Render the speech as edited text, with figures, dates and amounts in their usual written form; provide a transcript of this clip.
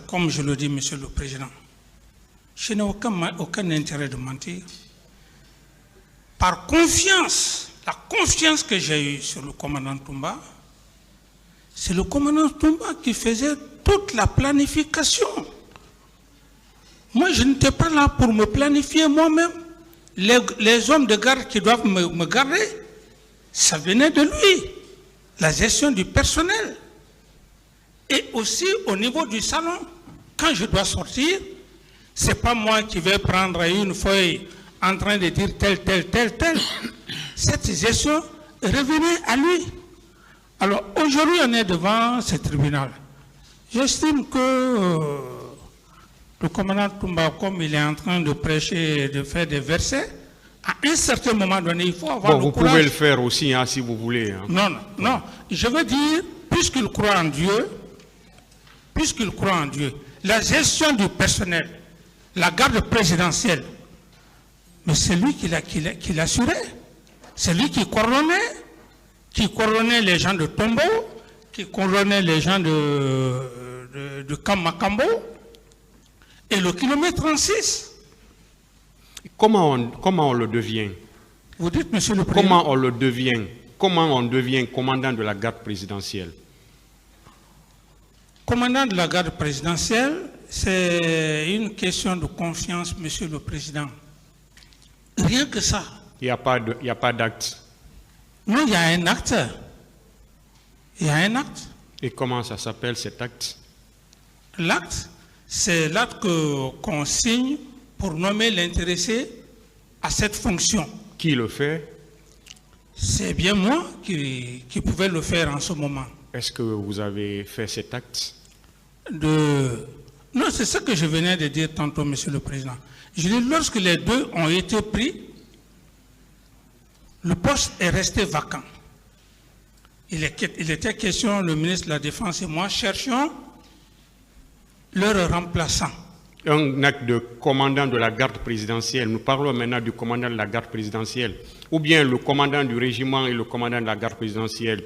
Comme je le dis, Monsieur le Président, je n'ai aucun intérêt de mentir. Par confiance, la confiance que j'ai eue sur le commandant Toumba, c'est le commandant Toumba qui faisait toute la planification. Moi, je n'étais pas là pour me planifier moi-même. Les hommes de garde qui doivent me garder, ça venait de lui. La gestion du personnel. Et aussi au niveau du salon, quand je dois sortir, ce n'est pas moi qui vais prendre une feuille en train de dire tel. Cette gestion revenait à lui. Alors aujourd'hui, on est devant ce tribunal. J'estime que le commandant Toumba, comme il est en train de prêcher, de faire des versets, à un certain moment donné, il faut avoir le courage. Vous pouvez le faire aussi, hein, si vous voulez. Hein. Non. Je veux dire, puisqu'il croit en Dieu, la gestion du personnel, la garde présidentielle, mais c'est lui qui l'assurait. C'est lui qui coordonnait les gens de Tombo, qui coordonnait les gens de Kamakambo et le kilomètre 36. Comment on le devient? Vous dites, Monsieur le Président. Comment on le devient? Comment on devient commandant de la garde présidentielle? Commandant de la garde présidentielle, c'est une question de confiance, Monsieur le Président. Rien que ça. Il n'y a pas d'acte. Non, il y a un acte. Il y a un acte. Et comment ça s'appelle cet acte? L'acte, c'est l'acte qu'on signe pour nommer l'intéressé à cette fonction. Qui le fait? C'est bien moi qui pouvais le faire en ce moment. Est-ce que vous avez fait cet acte? Non, c'est ce que je venais de dire tantôt, Monsieur le Président. Je dis, lorsque les deux ont été pris, le poste est resté vacant. Il était question, le ministre de la Défense et moi cherchions leur remplaçant. Un acte de commandant de la garde présidentielle. Nous parlons maintenant du commandant de la garde présidentielle. Ou bien le commandant du régiment et le commandant de la garde présidentielle.